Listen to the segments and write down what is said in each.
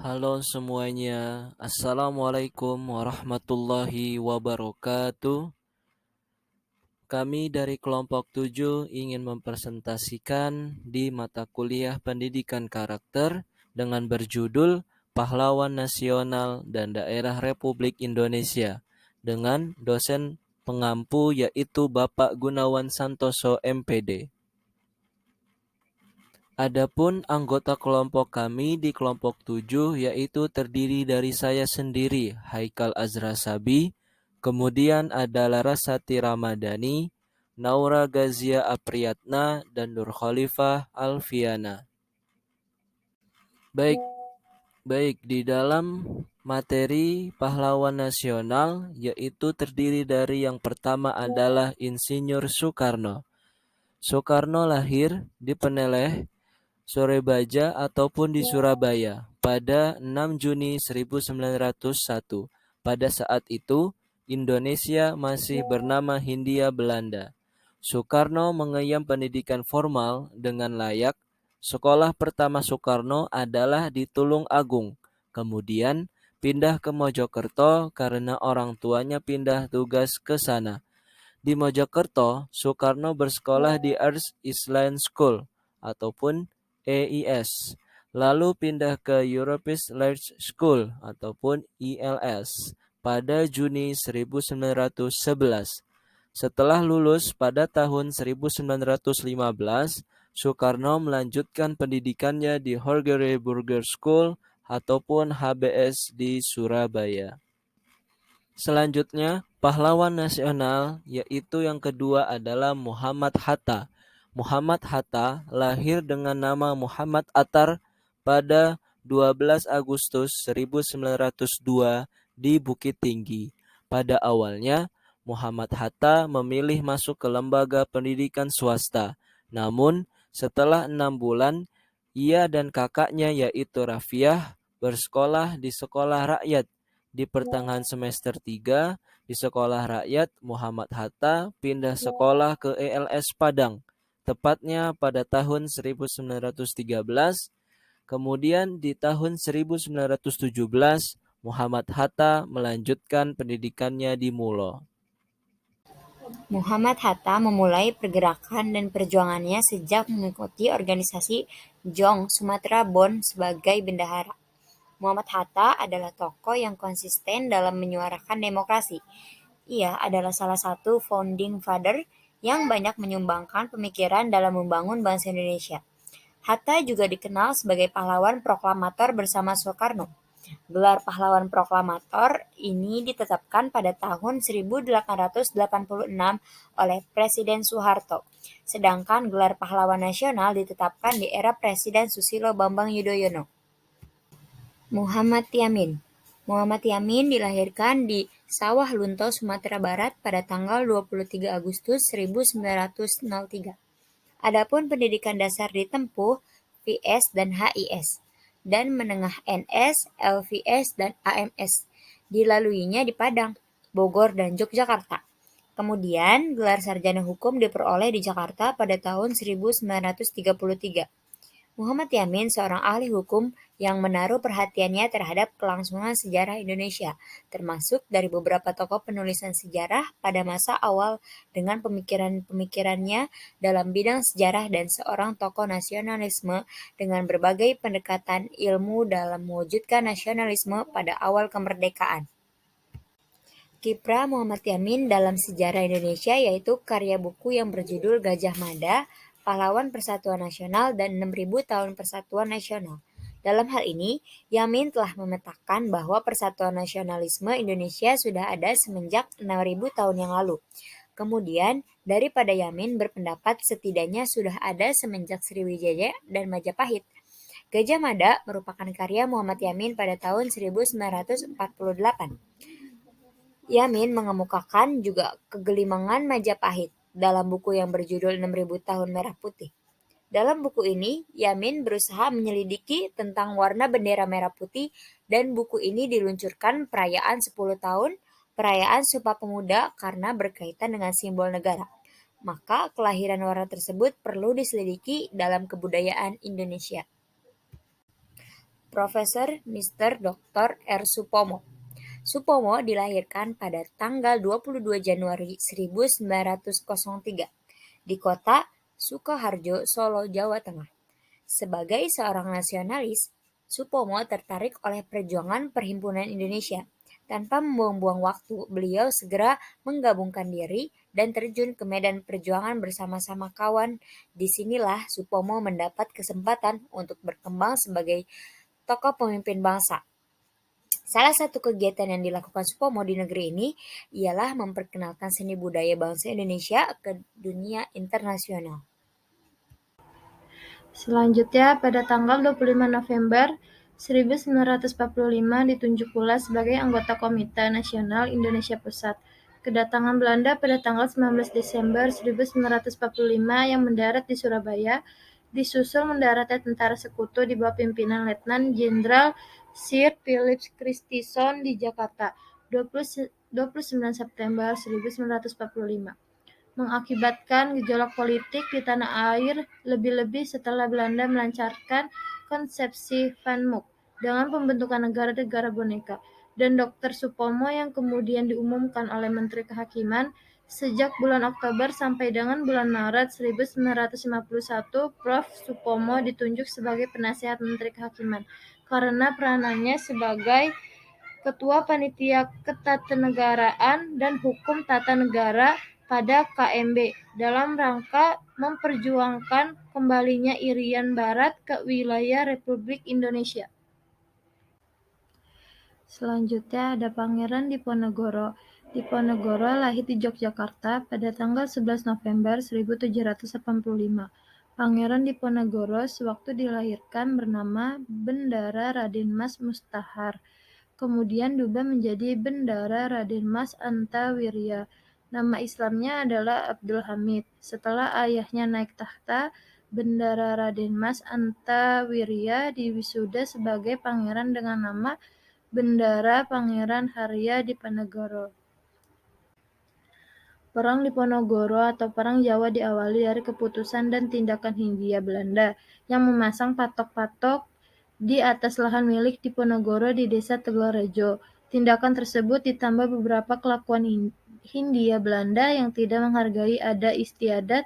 Halo semuanya, Assalamualaikum warahmatullahi wabarakatuh. Kami dari kelompok 7 ingin mempresentasikan di mata kuliah Pendidikan Karakter dengan berjudul Pahlawan Nasional dan Daerah Republik Indonesia dengan dosen pengampu yaitu Bapak Gunawan Santoso MPD. Adapun anggota kelompok kami di kelompok 7 yaitu terdiri dari saya sendiri, Haikal Azra Sabi, kemudian ada Larasati Ramadhani, Naura Gazia Apriyatna, dan Nur Khalifah Alfiana. Baik, baik di dalam materi pahlawan nasional yaitu terdiri dari yang pertama adalah Insinyur Soekarno. Soekarno lahir di Peneleh, Sorebaja ataupun di Surabaya pada 6 Juni 1901. Pada saat itu, Indonesia masih bernama Hindia Belanda. Soekarno mengenyam pendidikan formal dengan layak. Sekolah pertama Soekarno adalah di Tulung Agung. Kemudian pindah ke Mojokerto karena orang tuanya pindah tugas ke sana. Di Mojokerto, Soekarno bersekolah di Earth Island School ataupun EIS, lalu pindah ke European Large School ataupun ILS pada Juni 1911. Setelah lulus pada tahun 1915, Soekarno melanjutkan pendidikannya di Horgeray Burger School ataupun HBS di Surabaya. Selanjutnya, pahlawan nasional yaitu yang kedua adalah Muhammad Hatta. Muhammad Hatta lahir dengan nama Muhammad Attar pada 12 Agustus 1902 di Bukit Tinggi. Pada awalnya, Muhammad Hatta memilih masuk ke lembaga pendidikan swasta. Namun, setelah 6 bulan, ia dan kakaknya yaitu Rafiah bersekolah di sekolah rakyat. Di pertengahan semester 3 di Sekolah Rakyat Muhammad Hatta pindah sekolah ke ELS Padang, tepatnya pada tahun 1913. Kemudian di tahun 1917 Muhammad Hatta melanjutkan pendidikannya di Mulo. Muhammad Hatta memulai pergerakan dan perjuangannya sejak mengikuti organisasi Jong Sumatera Bond sebagai bendahara. Muhammad Hatta adalah tokoh yang konsisten dalam menyuarakan demokrasi. Ia adalah salah satu founding father yang banyak menyumbangkan pemikiran dalam membangun bangsa Indonesia. Hatta juga dikenal sebagai pahlawan proklamator bersama Soekarno. Gelar pahlawan proklamator ini ditetapkan pada tahun 1886 oleh Presiden Soeharto, sedangkan gelar pahlawan nasional ditetapkan di era Presiden Susilo Bambang Yudhoyono. Muhammad Yamin. Muhammad Yamin dilahirkan di Sawah Lunto, Sumatera Barat pada tanggal 23 Agustus 1903. Adapun pendidikan dasar ditempuh VS dan HIS, dan menengah NS, LVS, dan AMS. Dilaluinya di Padang, Bogor, dan Yogyakarta. Kemudian, gelar sarjana hukum diperoleh di Jakarta pada tahun 1933. Muhammad Yamin seorang ahli hukum yang menaruh perhatiannya terhadap kelangsungan sejarah Indonesia, termasuk dari beberapa tokoh penulisan sejarah pada masa awal dengan pemikiran-pemikirannya dalam bidang sejarah dan seorang tokoh nasionalisme dengan berbagai pendekatan ilmu dalam mewujudkan nasionalisme pada awal kemerdekaan. Kiprah Muhammad Yamin dalam sejarah Indonesia yaitu karya buku yang berjudul Gajah Mada, Pahlawan Persatuan Nasional, dan 6.000 Tahun Persatuan Nasional. Dalam hal ini, Yamin telah memetakan bahwa persatuan nasionalisme Indonesia sudah ada semenjak 6.000 tahun yang lalu. Kemudian, daripada Yamin berpendapat setidaknya sudah ada semenjak Sriwijaya dan Majapahit. Gajah Mada merupakan karya Muhammad Yamin pada tahun 1948. Yamin mengemukakan juga kegelimangan Majapahit dalam buku yang berjudul 6.000 Tahun Merah Putih. Dalam buku ini, Yamin berusaha menyelidiki tentang warna bendera merah putih dan buku ini diluncurkan perayaan 10 tahun perayaan Sumpah Pemuda karena berkaitan dengan simbol negara. Maka kelahiran warna tersebut perlu diselidiki dalam kebudayaan Indonesia. Profesor Mr. Dr. R. Supomo. Supomo dilahirkan pada tanggal 22 Januari 1903 di kota Sukoharjo, Solo, Jawa Tengah. Sebagai seorang nasionalis, Supomo tertarik oleh perjuangan Perhimpunan Indonesia. Tanpa membuang-buang waktu, beliau segera menggabungkan diri dan terjun ke medan perjuangan bersama-sama kawan. Disinilah Supomo mendapat kesempatan untuk berkembang sebagai tokoh pemimpin bangsa. Salah satu kegiatan yang dilakukan Supomo di negeri ini ialah memperkenalkan seni budaya bangsa Indonesia ke dunia internasional. Selanjutnya, pada tanggal 25 November 1945 ditunjuk pula sebagai anggota Komite Nasional Indonesia Pusat. Kedatangan Belanda pada tanggal 19 Desember 1945 yang mendarat di Surabaya disusul mendaratnya tentara sekutu di bawah pimpinan Letnan Jenderal Sir Philip Christison di Jakarta 29 September 1945. Mengakibatkan gejolak politik di tanah air, lebih-lebih setelah Belanda melancarkan konsepsi Van Mook dengan pembentukan negara-negara boneka, dan Dr. Supomo yang kemudian diumumkan oleh Menteri Kehakiman. Sejak bulan Oktober sampai dengan bulan Maret 1951, Prof. Supomo ditunjuk sebagai penasihat Menteri Kehakiman karena peranannya sebagai Ketua Panitia Ketatanegaraan dan Hukum Tata Negara pada KMB dalam rangka memperjuangkan kembalinya Irian Barat ke wilayah Republik Indonesia. Selanjutnya ada Pangeran Diponegoro. Diponegoro lahir di Yogyakarta pada tanggal 11 November 1785. Pangeran Diponegoro sewaktu dilahirkan bernama Bendara Raden Mas Mustahar. Kemudian diubah menjadi Bendara Raden Mas Antawirya. Nama Islamnya adalah Abdul Hamid. Setelah ayahnya naik tahta, Bendara Raden Mas Antawirya diwisuda sebagai pangeran dengan nama Bendara Pangeran Harya Diponegoro. Perang Diponegoro atau Perang Jawa diawali dari keputusan dan tindakan Hindia Belanda yang memasang patok-patok di atas lahan milik Diponegoro di desa Tegalrejo. Tindakan tersebut ditambah beberapa kelakuan Hindia Belanda yang tidak menghargai adat istiadat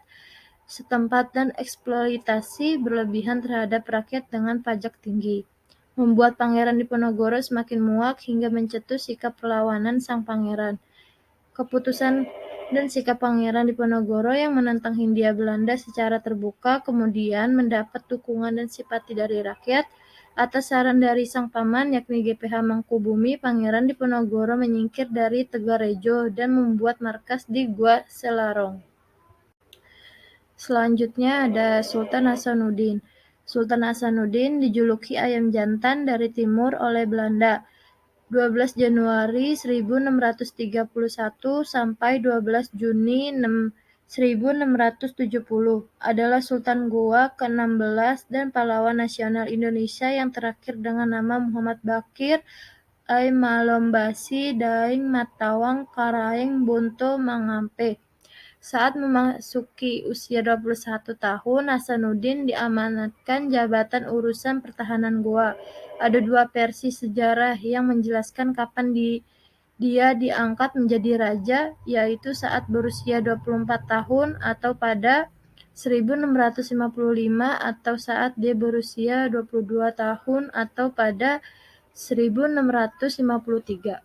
setempat dan eksploitasi berlebihan terhadap rakyat dengan pajak tinggi, membuat Pangeran Diponegoro semakin muak hingga mencetus sikap perlawanan sang pangeran. Keputusan dan sikap Pangeran Diponegoro yang menentang Hindia Belanda secara terbuka kemudian mendapat dukungan dan simpati dari rakyat. Atas saran dari sang paman yakni GPH Mangkubumi, Pangeran Diponegoro menyingkir dari Tegalrejo dan membuat markas di Gua Selarong. Selanjutnya ada Sultan Hasanuddin. Sultan Hasanuddin dijuluki ayam jantan dari timur oleh Belanda. 12 Januari 1631 sampai 12 Juni 1670 adalah Sultan Goa ke-16 dan pahlawan nasional Indonesia yang terakhir dengan nama Muhammad Bakir Ai Malombasi Daeng Matawang Karaeng Bonto Mangampe. Saat memasuki usia 21 tahun, Hasanuddin diamanatkan jabatan urusan pertahanan Goa. Ada dua versi sejarah yang menjelaskan kapan dia diangkat menjadi raja, yaitu saat berusia 24 tahun atau pada 1655 atau saat dia berusia 22 tahun atau pada 1653.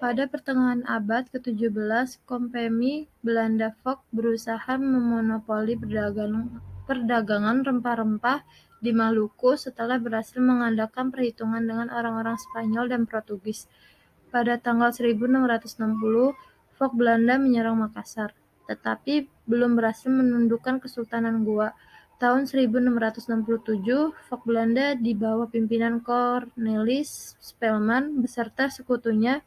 Pada pertengahan abad ke-17, Kompeni Belanda Fok berusaha memonopoli perdagangan rempah-rempah di Maluku setelah berhasil mengadakan perhitungan dengan orang-orang Spanyol dan Portugis. Pada tanggal 1660, Fok Belanda menyerang Makassar, tetapi belum berhasil menundukkan Kesultanan Goa. Tahun 1667, Fok Belanda di bawah pimpinan Cornelis Spelman beserta sekutunya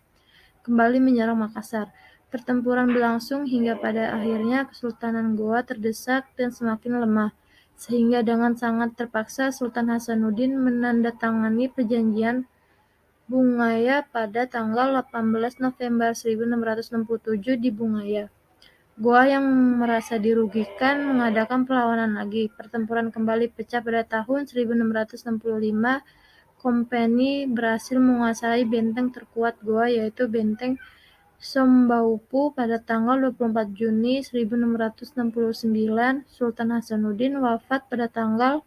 kembali menyerang Makassar. Pertempuran berlangsung hingga pada akhirnya Kesultanan Goa terdesak dan semakin lemah, sehingga dengan sangat terpaksa Sultan Hasanuddin menandatangani perjanjian Bungaya pada tanggal 18 November 1667 di Bungaya. Goa yang merasa dirugikan mengadakan perlawanan lagi. Pertempuran kembali pecah pada tahun 1665. Kompeni berhasil menguasai benteng terkuat Goa, yaitu Benteng Sombaupu pada tanggal 24 Juni 1669. Sultan Hasanuddin wafat pada tanggal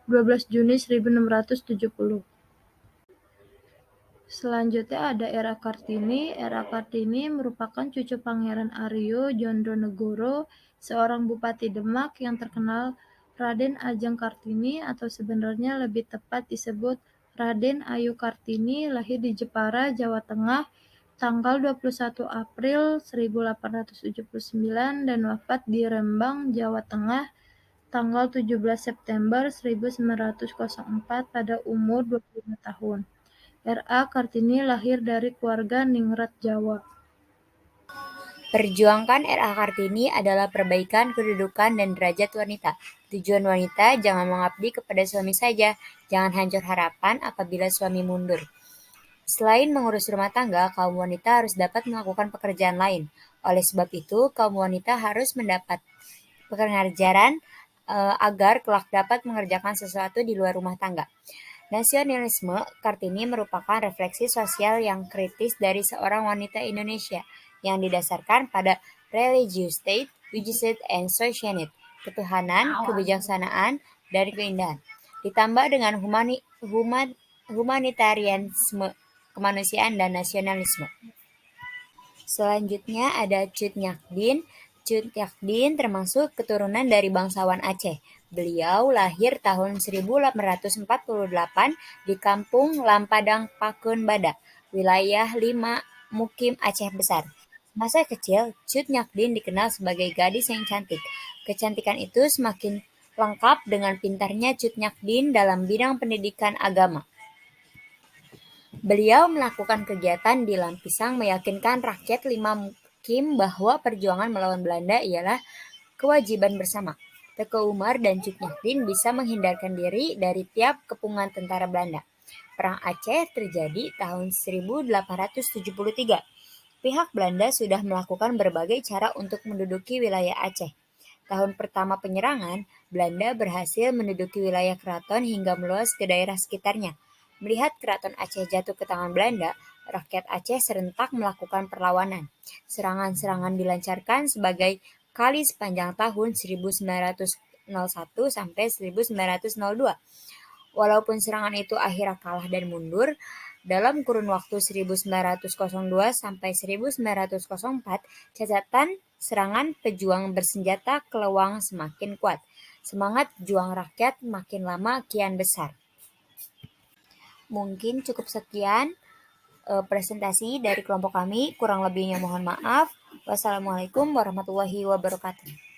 12 Juni 1670. Selanjutnya ada Era Kartini. Era Kartini merupakan cucu Pangeran Aryo Jondronegoro, seorang bupati Demak yang terkenal. Raden Ajeng Kartini atau sebenarnya lebih tepat disebut Raden Ayu Kartini lahir di Jepara, Jawa Tengah tanggal 21 April 1879 dan wafat di Rembang, Jawa Tengah tanggal 17 September 1904 pada umur 25 tahun. R.A. Kartini lahir dari keluarga ningrat Jawa. Perjuangan R.A. Kartini adalah perbaikan kedudukan dan derajat wanita. Tujuan wanita jangan mengabdi kepada suami saja, jangan hancur harapan apabila suami mundur. Selain mengurus rumah tangga, kaum wanita harus dapat melakukan pekerjaan lain. Oleh sebab itu, kaum wanita harus mendapat pengajaran agar kelak dapat mengerjakan sesuatu di luar rumah tangga. Nasionalisme Kartini merupakan refleksi sosial yang kritis dari seorang wanita Indonesia yang didasarkan pada religious state, wujud and sociality, ketuhanan, kebijaksanaan, dan keindahan, ditambah dengan humanitarianisme, kemanusiaan, dan nasionalisme. Selanjutnya ada Cut Nyak Cut Nyak termasuk keturunan dari bangsawan Aceh. Beliau lahir tahun 1848 di kampung Lampadang Pakeun Badak, wilayah 5 Mukim Aceh Besar. Masa kecil, Cut Nyak dikenal sebagai gadis yang cantik. Kecantikan itu semakin lengkap dengan pintarnya Cut Nyak dalam bidang pendidikan agama. Beliau melakukan kegiatan di Lampisang meyakinkan rakyat 5 Mukim bahwa perjuangan melawan Belanda ialah kewajiban bersama. Teuku Umar dan Cut Nyak bisa menghindarkan diri dari tiap kepungan tentara Belanda. Perang Aceh terjadi tahun 1873. Pihak Belanda sudah melakukan berbagai cara untuk menduduki wilayah Aceh. Tahun pertama penyerangan, Belanda berhasil menduduki wilayah keraton hingga meluas ke daerah sekitarnya. Melihat keraton Aceh jatuh ke tangan Belanda, rakyat Aceh serentak melakukan perlawanan. Serangan-serangan dilancarkan sebagai kali sepanjang tahun 1901 sampai 1902. Walaupun serangan itu akhirnya kalah dan mundur, dalam kurun waktu 1902 sampai 1904, catatan serangan pejuang bersenjata kelewang semakin kuat. Semangat juang rakyat makin lama kian besar. Mungkin cukup sekian presentasi dari kelompok kami. Kurang lebihnya mohon maaf. Wassalamualaikum warahmatullahi wabarakatuh.